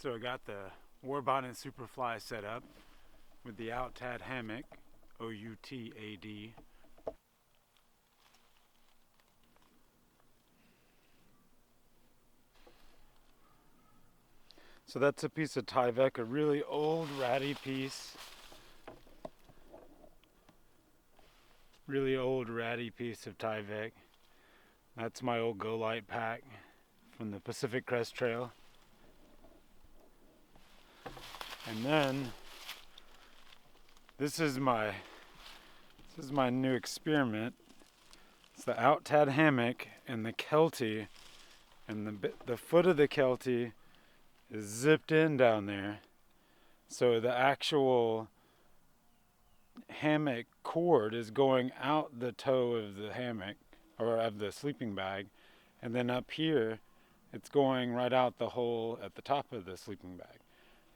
So I got the Warbonnet Superfly set up with the Outad Hammock, OUTAD. So that's a piece of Tyvek, a really old ratty piece. Really old ratty piece of Tyvek. That's my old Go Light pack from the Pacific Crest Trail. And then this is my new experiment. It's the Outad Hammock and the Kelty, and the foot of the Kelty is zipped in down there. So the actual hammock cord is going out the toe of the hammock, or of the sleeping bag, and then up here it's going right out the hole at the top of the sleeping bag.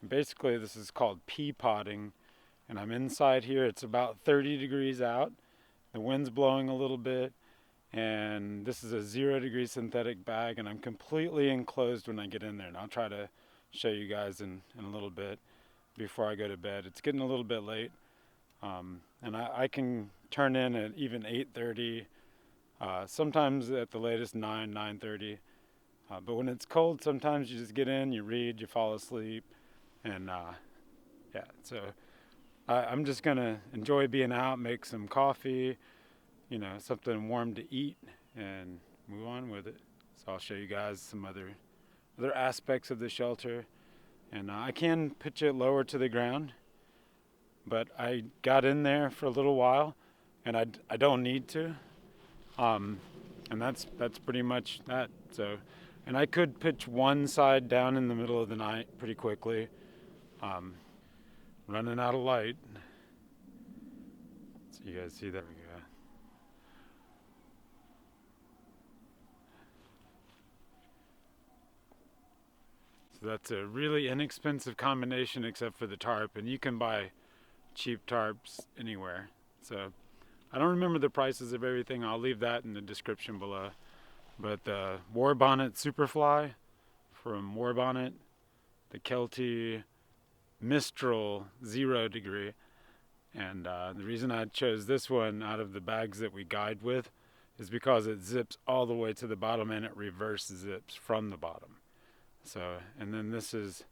And basically this is called PEAPODing, and I'm inside here. It's about 30 degrees out, the wind's blowing a little bit, and this is a 0-degree synthetic bag, and I'm completely enclosed when I get in there. And I'll try to show you guys in a little bit before I go to bed. It's getting a little bit late, and I can turn in at even 8:30, sometimes at the latest 9:30. But when it's cold, sometimes you just get in, you read, you fall asleep, and yeah. So I'm just gonna enjoy being out, make some coffee, something warm to eat, and move on with it. So I'll show you guys some other aspects of the shelter, and I can pitch it lower to the ground, but I got in there for a little while, and I don't need to, and that's pretty much that. So, and I could pitch one side down in the middle of the night pretty quickly. Running out of light, so you guys see that. We go. So that's a really inexpensive combination except for the tarp, and you can buy cheap tarps anywhere. So I don't remember the prices of everything. I'll leave that in the description below. But the Warbonnet Superfly from Warbonnet, the Kelty Mistral 0-degree, and the reason I chose this one out of the bags that we guide with is because it zips all the way to the bottom, and it reverse zips from the bottom. So, and then this is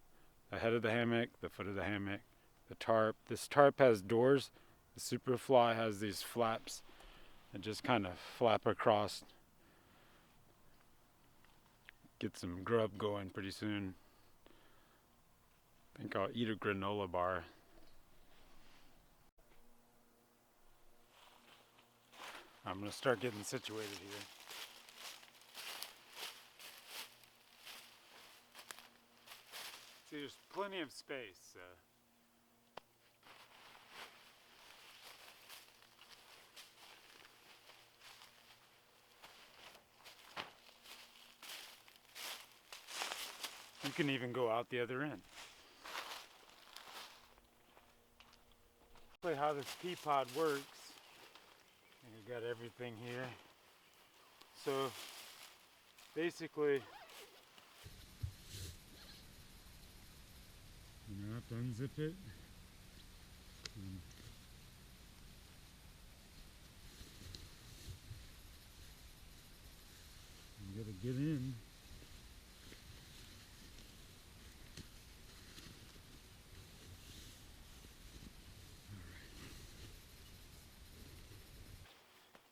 the head of the hammock, the foot of the hammock, the tarp. This tarp has doors. The Superfly has these flaps that just kind of flap across. Get some grub going pretty soon. I think I'll eat a granola bar. I'm gonna start getting situated here. See, there's plenty of space. You can even go out the other end. How this PEAPOD works. You got everything here. So basically, you have to unzip it. You gotta get in.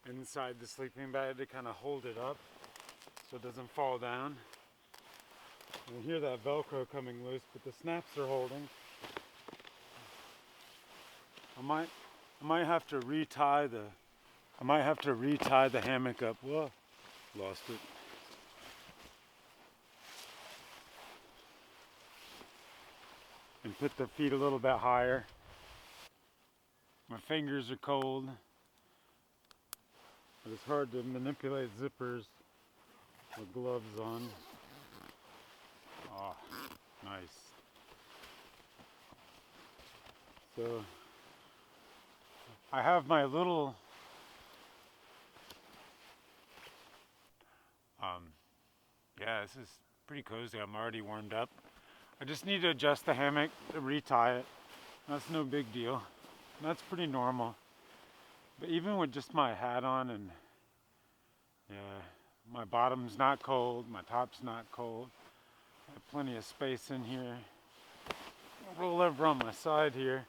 Inside the sleeping bag to kind of hold it up so it doesn't fall down. You hear that Velcro coming loose, but the snaps are holding. I might have to retie the hammock up. Whoa, lost it. And put the feet a little bit higher. My fingers are cold. But it's hard to manipulate zippers with gloves on. Oh, nice. So I have my little yeah, this is pretty cozy. I'm already warmed up. I just need to adjust the hammock to retie it. That's no big deal. That's pretty normal. But even with just my hat on and yeah, my bottom's not cold, my top's not cold. I have plenty of space in here. I'll roll over on my side here.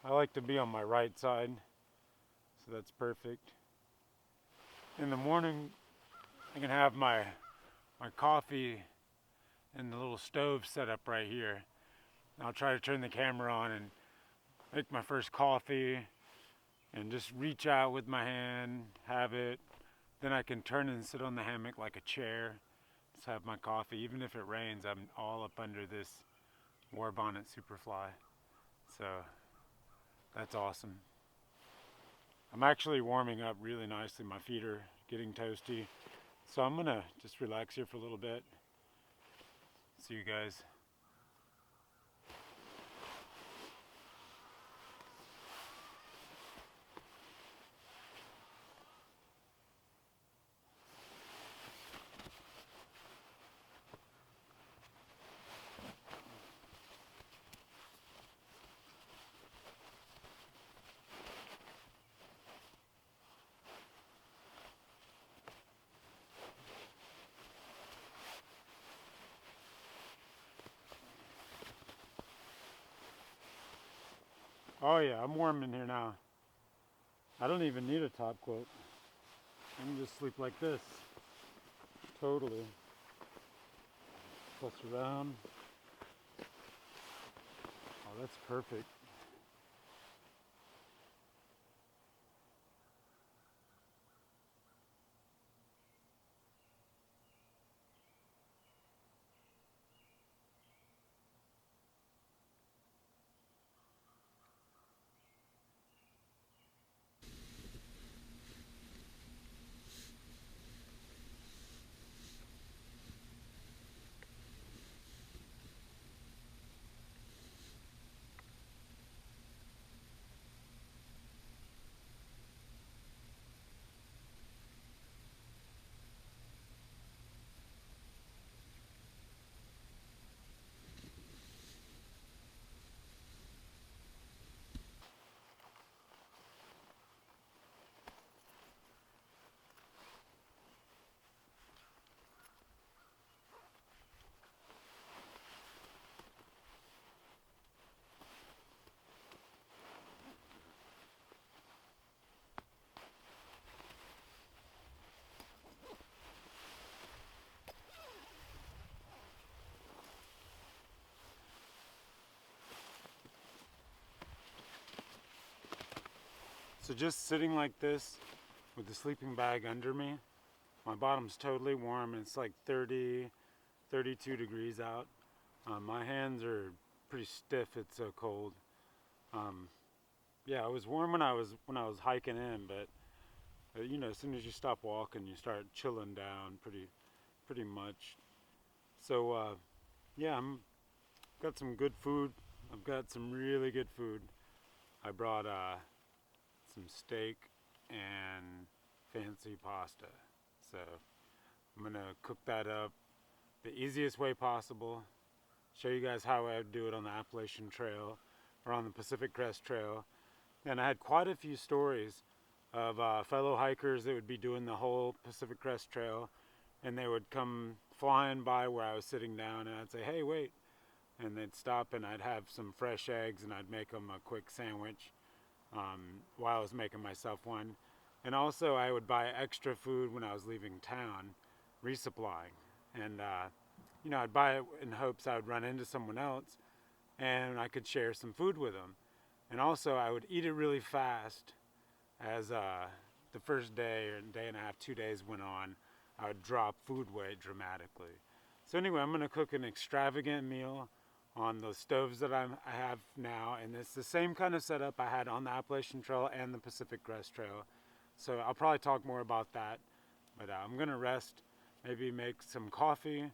I like to be on my right side, so that's perfect. In the morning, I can have my coffee in the little stove set up right here. I'll try to turn the camera on and make my first coffee and just reach out with my hand, have it. Then I can turn and sit on the hammock like a chair, just have my coffee. Even if it rains, I'm all up under this war bonnet Superfly. So that's awesome. I'm actually warming up really nicely. My feet are getting toasty. So I'm gonna just relax here for a little bit. See you guys. Oh yeah, I'm warm in here now. I don't even need a top coat. I can just sleep like this. Totally. Plus around. Oh, that's perfect. So just sitting like this with the sleeping bag under me, my bottom's totally warm and it's like 30, 32 degrees out. My hands are pretty stiff, it's so cold. Yeah, it was warm when I was hiking in, but you know, as soon as you stop walking, you start chilling down pretty much. So yeah, I'm got some good food. I've got some really good food. I brought some steak and fancy pasta. So I'm gonna cook that up the easiest way possible. Show you guys how I would do it on the Appalachian Trail or on the Pacific Crest Trail. And I had quite a few stories of fellow hikers that would be doing the whole Pacific Crest Trail, and they would come flying by where I was sitting down, and I'd say, "Hey, wait," and they'd stop, and I'd have some fresh eggs, and I'd make them a quick sandwich while I was making myself one. And also, I would buy extra food when I was leaving town, resupplying, and you know, I'd buy it in hopes I would run into someone else, and I could share some food with them. And also, I would eat it really fast as the first day or day and a half, 2 days went on. I would drop food weight dramatically. So anyway, I'm going to cook an extravagant meal on the stoves that I have now, and it's the same kind of setup I had on the Appalachian Trail and the Pacific Crest Trail. So I'll probably talk more about that, but I'm going to rest, maybe make some coffee,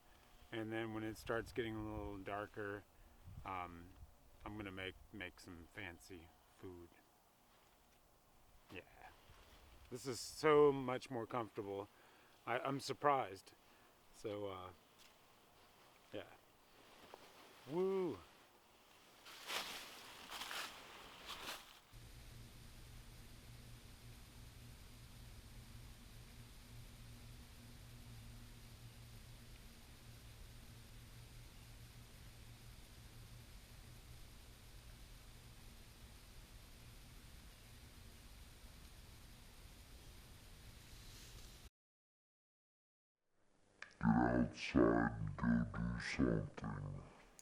and then when it starts getting a little darker, I'm gonna make some fancy food. Yeah, this is so much more comfortable. I'm surprised. So yeah, Woo!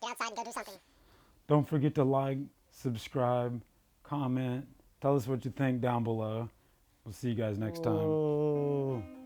Get outside and go do something. Don't forget to like, subscribe, comment. Tell us what you think down below. We'll see you guys next time.